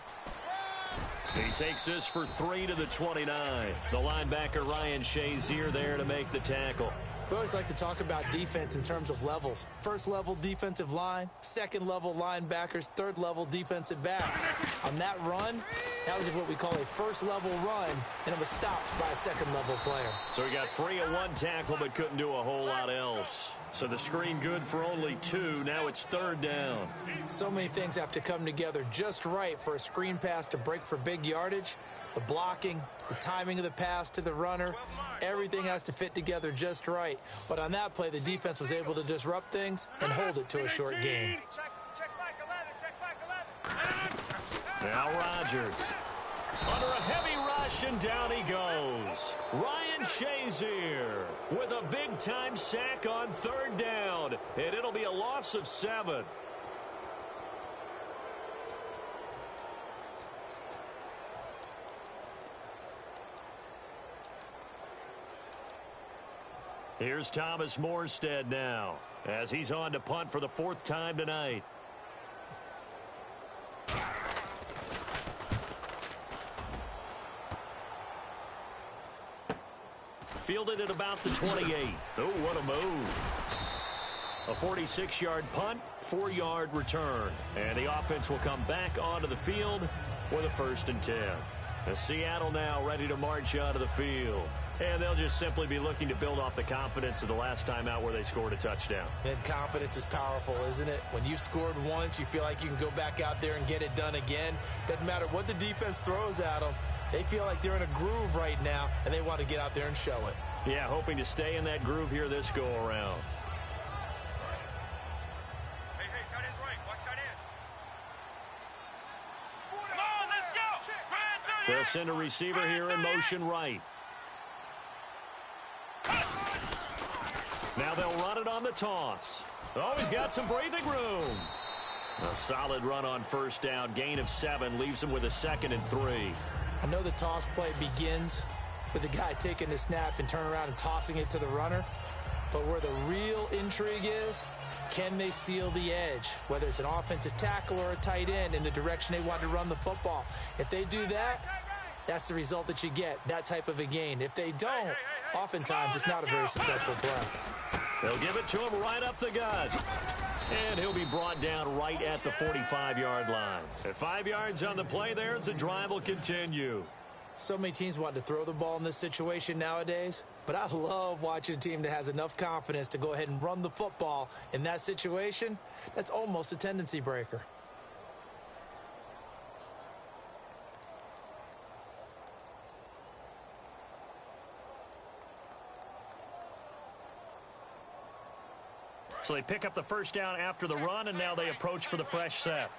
He takes this for 3 to the 29. The linebacker Ryan Shazier there to make the tackle. We always like to talk about defense in terms of levels. First level defensive line, second level linebackers, third level defensive backs. On that run, that was what we call a first level run, and it was stopped by a second level player. So he got free of 1 tackle but couldn't do a whole lot else. So the screen good for only 2. Now it's 3rd down. So many things have to come together just right for a screen pass to break for big yardage. The blocking, the timing of the pass to the runner, everything has to fit together just right. But on that play, the defense was able to disrupt things and hold it to a short game. Check back 11, check back 11. Now Rodgers. Under a heavy rush, and down he goes. Ryan Shazier with a big-time sack on 3rd down. And it'll be a loss of 7. Here's Thomas Morstead now, as he's on to punt for the 4th time tonight. Fielded at about the 28. Oh, what a move. A 46-yard punt, 4-yard return. And the offense will come back onto the field with a 1st and 10. And Seattle now ready to march onto the field. And they'll just simply be looking to build off the confidence of the last time out where they scored a touchdown. And confidence is powerful, isn't it? When you've scored once, you feel like you can go back out there and get it done again. Doesn't matter what the defense throws at them. They feel like they're in a groove right now, and they want to get out there and show it. Yeah, hoping to stay in that groove here this go-around. They'll send a receiver here in motion right. Now they'll run it on the toss. Oh, he's got some breathing room. A solid run on 1st down. Gain of 7 leaves him with a 2nd and 3. I know the toss play begins with the guy taking the snap and turning around and tossing it to the runner. But where the real intrigue is, can they seal the edge? Whether it's an offensive tackle or a tight end in the direction they want to run the football. If they do that, that's the result that you get, that type of a gain. If they don't, oftentimes it's not a very successful play. They'll give it to him right up the gut. And he'll be brought down right at the 45-yard line. At 5 yards on the play there, the drive will continue. So many teams want to throw the ball in this situation nowadays, but I love watching a team that has enough confidence to go ahead and run the football in that situation. That's almost a tendency breaker. So they pick up the 1st down after the run, and now they approach for the fresh set.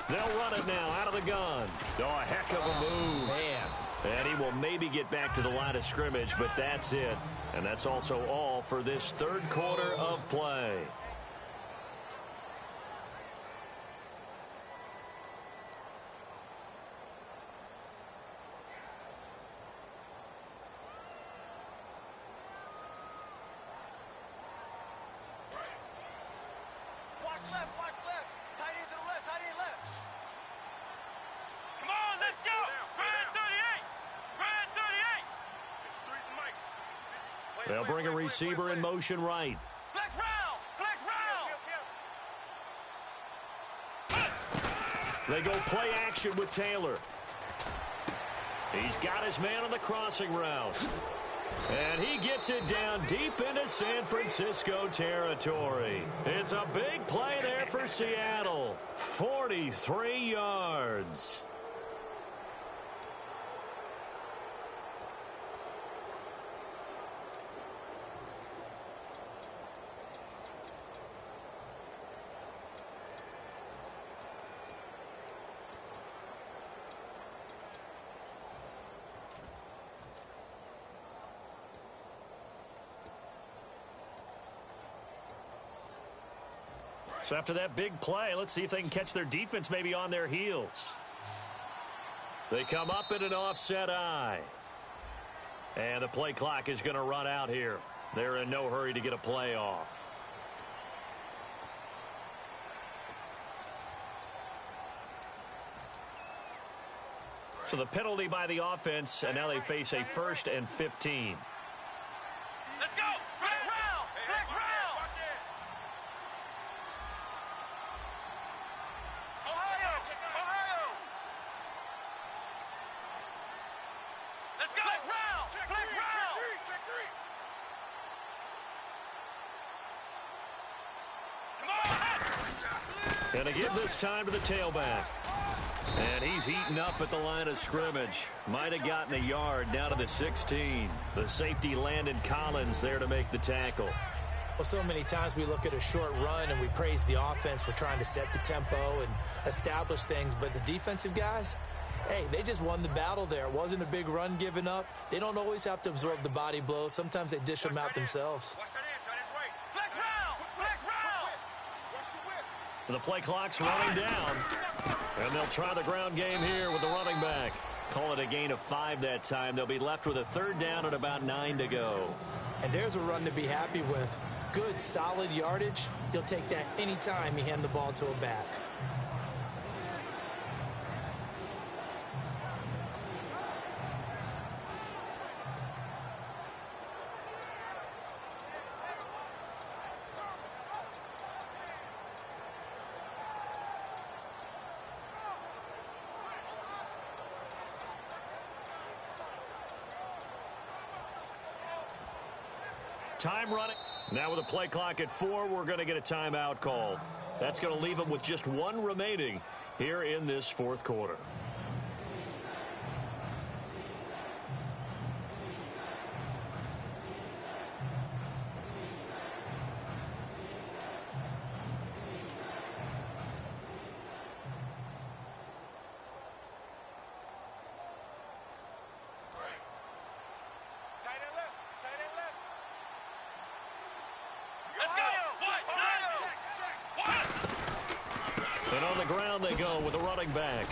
They'll run it now out of the gun. Oh, a heck of a move. Man. And he will maybe get back to the line of scrimmage, but that's it. And that's also all for this 3rd quarter of play. They'll bring a receiver in motion right. Flex round! Flex round! They go play action with Taylor. He's got his man on the crossing route. And he gets it down deep into San Francisco territory. It's a big play there for Seattle. 43 yards. So after that big play, let's see if they can catch their defense maybe on their heels. They come up in an offset eye. And the play clock is going to run out here. They're in no hurry to get a play off. So the penalty by the offense, and now they face a 1st and 15. Let's go! Flex round! Flex round! Ohio! Ohio! Let's go! Flex round! Flex round! Check 3! Come on! Gonna give this time to the tailback. And he's eaten up at the line of scrimmage. Might have gotten a yard down to the 16. The safety Landon Collins there to make the tackle. Well, so many times we look at a short run and we praise the offense for trying to set the tempo and establish things. But the defensive guys, hey, they just won the battle there. It wasn't a big run given up. They don't always have to absorb the body blows. Sometimes they dish them out themselves. Flex round! Flex round! The play clock's running down. And they'll try the ground game here with the running back. Call it a gain of 5 that time. They'll be left with a 3rd down and about 9 to go. And there's a run to be happy with. Good, solid yardage. You'll take that anytime you hand the ball to a back. Time running. Now with a play clock at 4, we're going to get a timeout call. That's going to leave them with just 1 remaining here in this 4th quarter. And on the ground they go with a running back.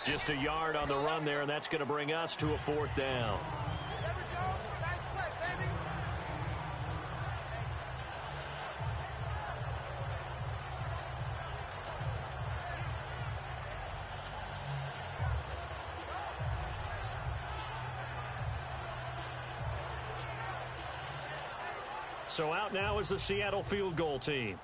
Just a yard on the run there, and that's going to bring us to a 4th down. So out now is the Seattle field goal team.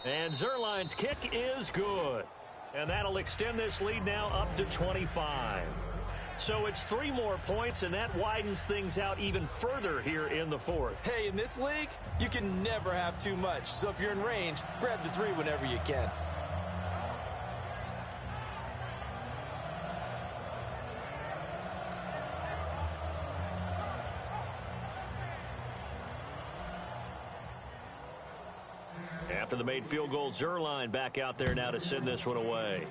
And Zerline's kick is good. And that'll extend this lead now up to 25. So it's 3 more points, and that widens things out even further here in the 4th. Hey, in this league, you can never have too much. So if you're in range, grab the 3 whenever you can. After the made field goal, Zerline back out there now to send this one away.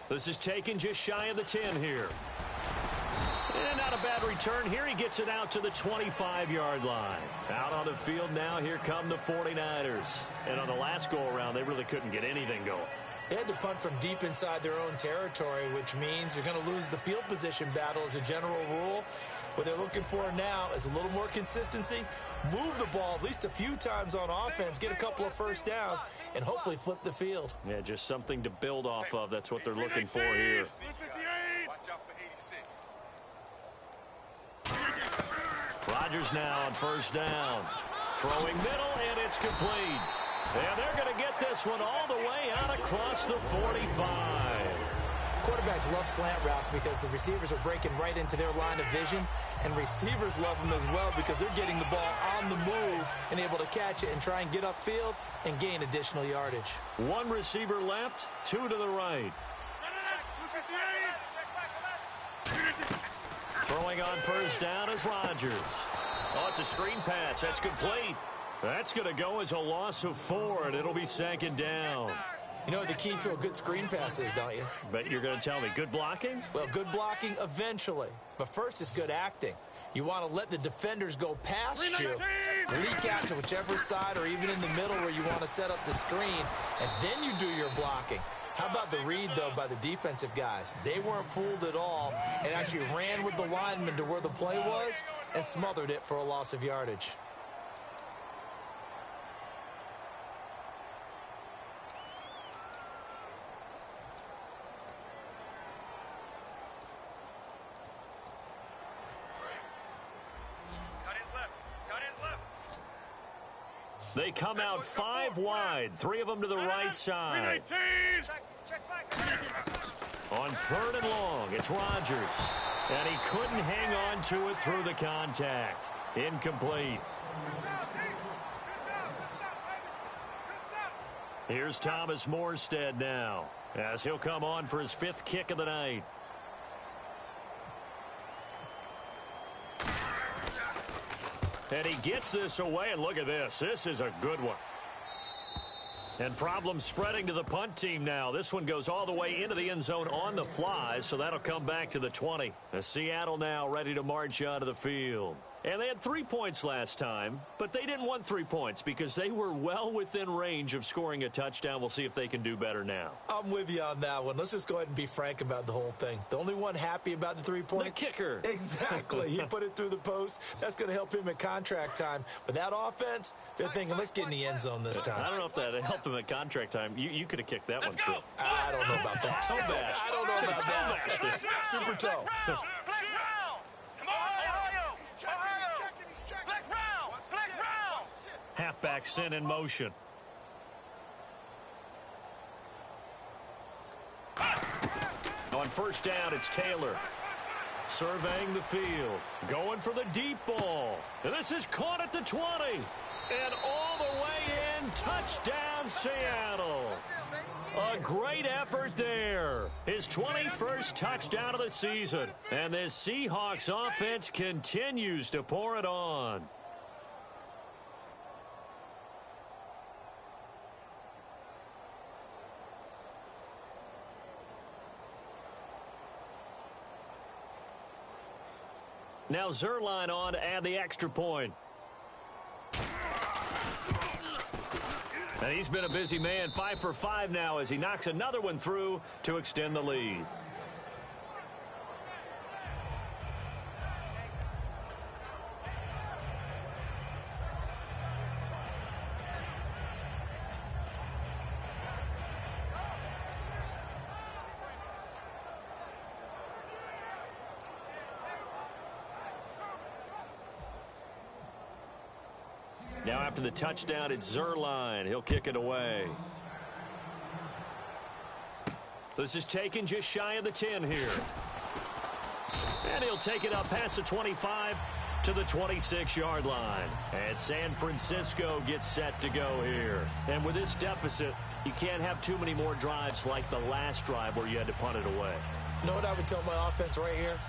This is taken just shy of the 10 here. And not a bad return here. He gets it out to the 25-yard line. Out on the field now, here come the 49ers. And on the last go-around, they really couldn't get anything going. They had to punt from deep inside their own territory, which means you're going to lose the field position battle as a general rule. What they're looking for now is a little more consistency, move the ball at least a few times on offense, get a couple of first downs, and hopefully flip the field. Yeah, just something to build off of. That's what they're looking for here. Rodgers now on first down. Throwing middle, and it's complete. And they're going to get this one all the way out across the 45. Quarterbacks love slant routes because the receivers are breaking right into their line of vision, and receivers love them as well because they're getting the ball on the move and able to catch it and try and get upfield and gain additional yardage. 1 receiver left, 2 to the right. Throwing on first down is Rodgers. Oh, it's a screen pass. That's complete. That's going to go as a loss of 4, and it'll be 2nd down. You know what the key to a good screen pass is, don't you? Bet you're going to tell me. Good blocking? Well, good blocking eventually. But first is good acting. You want to let the defenders go past you, leak out to whichever side or even in the middle where you want to set up the screen, and then you do your blocking. How about the read, though, by the defensive guys? They weren't fooled at all and actually ran with the lineman to where the play was and smothered it for a loss of yardage. They come out 5 wide, 3 of them to the right side. On 3rd and long, it's Rodgers. And he couldn't hang on to it through the contact. Incomplete. Here's Thomas Morstead now, as he'll come on for his 5th kick of the night. And he gets this away, and look at this. This is a good one. And problems spreading to the punt team now. This one goes all the way into the end zone on the fly, so that'll come back to the 20. As Seattle now ready to march out of the field. And they had 3 points last time, but they didn't want 3 points because they were well within range of scoring a touchdown. We'll see if they can do better now. I'm with you on that one. Let's just go ahead and be frank about the whole thing. The only one happy about the 3 points? The kicker. Exactly. He put it through the post. That's going to help him at contract time. But that offense, they're thinking, let's get in the end zone this time. I don't know if that helped him at contract time. You could have kicked that one through. I don't know about that. Toe bash. I don't know about that. Super toe. Flex round. Come on, Ohio. Flex round. Flex round. Halfback sent in motion. On first down, it's Taylor. Surveying the field. Going for the deep ball. And this is caught at the 20. And all the way in. Touchdown, Seattle. A great effort there. His 21st touchdown of the season. And this Seahawks offense continues to pour it on. Now Zerline on to add the extra point. And he's been a busy man, 5 for 5 now as he knocks another one through to extend the lead. Now after the touchdown, it's Zerline. He'll kick it away. This is taken just shy of the 10 here. And he'll take it up past the 25 to the 26-yard line. And San Francisco gets set to go here. And with this deficit, you can't have too many more drives like the last drive where you had to punt it away. You know what I would tell my offense right here?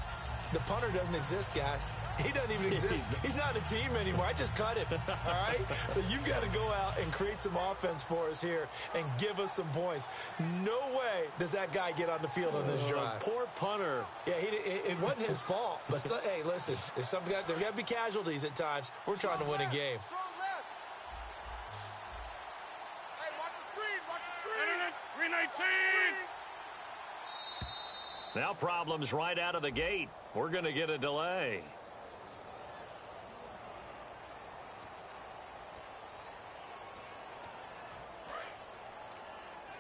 The punter doesn't exist, guys. He doesn't even exist. He's not a team anymore. I just cut him, all right? So you've got to go out and create some offense for us here and give us some points. No way does that guy get on the field on this drive. Poor punter. Yeah, it wasn't his fault. But, hey, listen, there's got to be casualties at times. We're trying to win a game. Hey, watch the screen. Watch the screen. 319. Now problems right out of the gate. We're going to get a delay.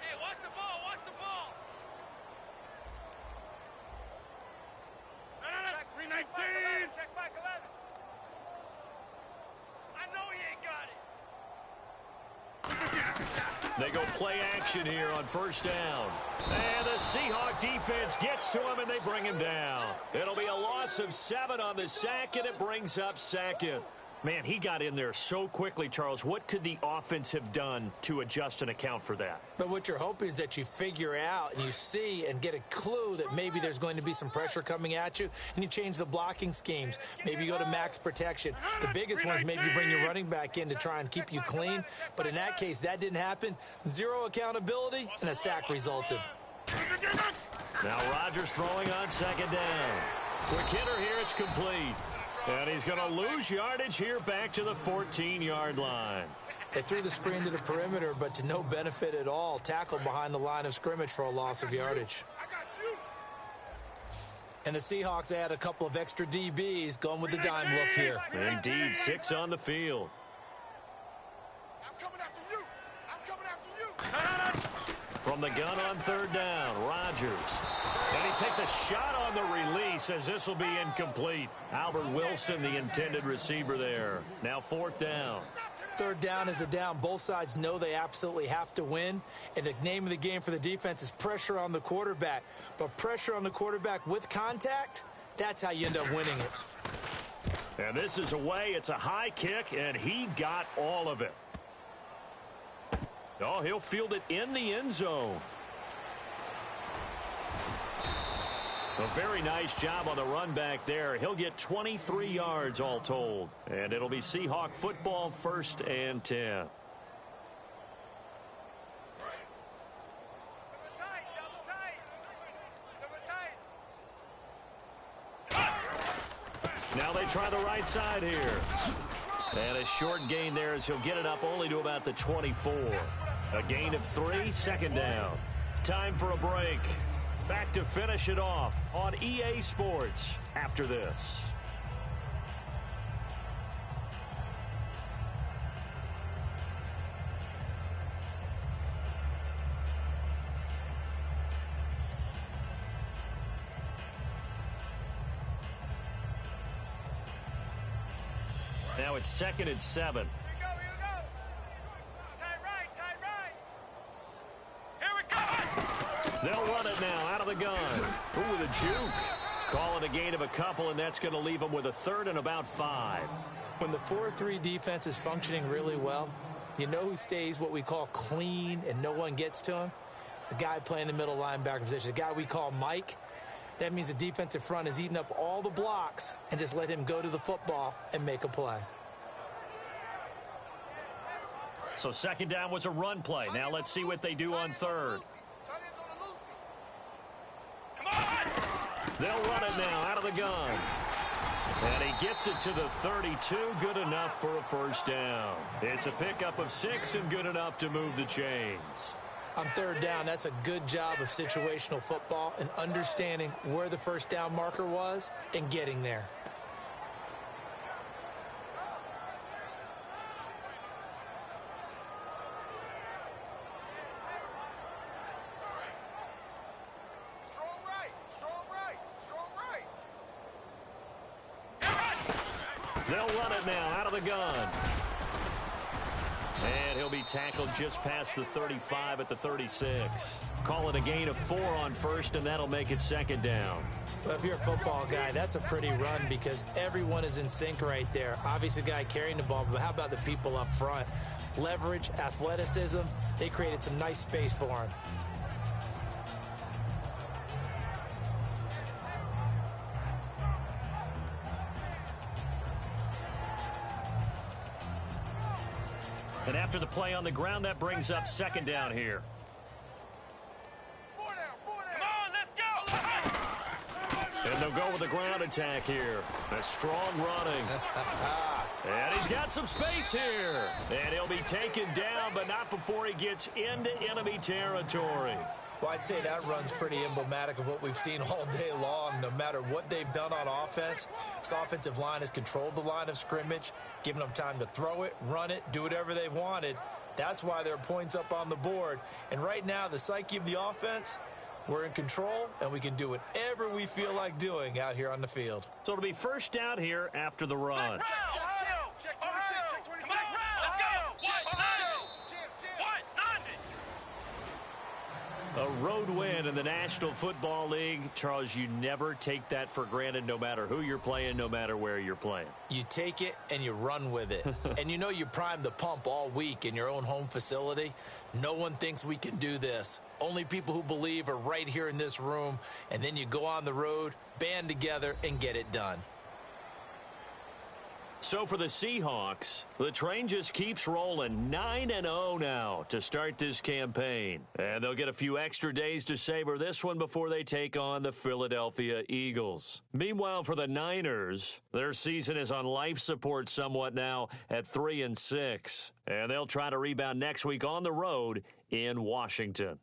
Hey, watch the ball. Watch the ball. Check 319. Check back 11. I know he ain't got it. They go play action here on first down. And the Seahawk defense gets to him, and they bring him down. It'll be a loss of 7 on the sack, and it brings up second. Man, he got in there so quickly, Charles. What could the offense have done to adjust and account for that? But what you're hoping is that you figure out and you see and get a clue that maybe there's going to be some pressure coming at you, and you change the blocking schemes. Maybe you go to max protection. The biggest one is maybe you bring your running back in to try and keep you clean. But in that case, that didn't happen. 0 accountability, and a sack resulted. Now Rodgers throwing on second down. Quick hitter here, it's complete. And he's going to lose yardage here back to the 14-yard line. They threw the screen to the perimeter, but to no benefit at all. Tackled behind the line of scrimmage for a loss of yardage. And the Seahawks add a couple of extra DBs going with the dime look here. Indeed, 6 on the field. I'm coming after you. I'm coming after you. From the gun on third down, Rodgers. And he takes a shot on the release as this will be incomplete. Albert Wilson, the intended receiver there. Now fourth down. Third down is the down. Both sides know they absolutely have to win. And the name of the game for the defense is pressure on the quarterback. But pressure on the quarterback with contact, that's how you end up winning it. And this is away. It's a high kick, and he got all of it. Oh, he'll field it in the end zone. A very nice job on the run back there. He'll get 23 yards all told. And it'll be Seahawk football, 1st and 10. Now they try the right side here. And a short gain there as he'll get it up only to about the 24. A gain of 3, second down. Time for a break. Back to finish it off on EA Sports after this. Now it's 2nd and 7. Here we go, here we go. Tight right, tight right. Here we go. They'll run it now out of the gun. Ooh, with a juke. Calling a gain of a couple, and that's going to leave them with a 3rd and about 5. When the 4-3 defense is functioning really well, you know who stays what we call clean and no one gets to him? The guy playing the middle linebacker position, the guy we call Mike. That means the defensive front is eating up all the blocks and just let him go to the football and make a play. So 2nd down was a run play. Now let's see what they do on 3rd. Come on. They'll run it now out of the gun. And he gets it to the 32. Good enough for a 1st down. It's a pickup of 6 and good enough to move the chains. On 3rd down, that's a good job of situational football and understanding where the 1st down marker was and getting there. Strong right, strong right, strong right. They'll run it now out of the gun. And he'll be tackled just past the 35 at the 36. Call it a gain of 4 on 1st, and that'll make it 2nd down. Well, if you're a football guy, that's a pretty run because everyone is in sync right there. Obviously, the guy carrying the ball, but how about the people up front? Leverage, athleticism, they created some nice space for him. And after the play on the ground, that brings up 2nd down here. 4 down, 4 down. Come on, let's go. And they'll go with the ground attack here. A strong running. And he's got some space here. And he'll be taken down, but not before he gets into enemy territory. Well, I'd say that run's pretty emblematic of what we've seen all day long. No matter what they've done on offense, this offensive line has controlled the line of scrimmage, given them time to throw it, run it, do whatever they wanted. That's why there are points up on the board. And right now, the psyche of the offense, we're in control, and we can do whatever we feel like doing out here on the field. So it'll be 1st down here after the run. Ohio, check 26, check 26. Come on, let's go. What? Nothing. A road win in the National Football League. Charles, you never take that for granted no matter who you're playing, no matter where you're playing. You take it and you run with it. And you know you primed the pump all week in your own home facility. No one thinks we can do this. Only people who believe are right here in this room. And then you go on the road, band together, and get it done. So for the Seahawks, the train just keeps rolling 9-0 now to start this campaign. And they'll get a few extra days to savor this one before they take on the Philadelphia Eagles. Meanwhile, for the Niners, their season is on life support somewhat now at 3-6. And they'll try to rebound next week on the road in Washington.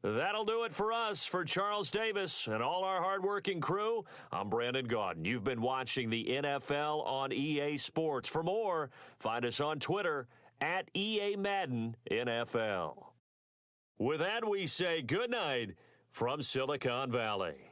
That'll do it for us. For Charles Davis and all our hardworking crew, I'm Brandon Gaudin. You've been watching the NFL on EA Sports. For more, find us on Twitter at EA Madden NFL. With that, we say good night from Silicon Valley.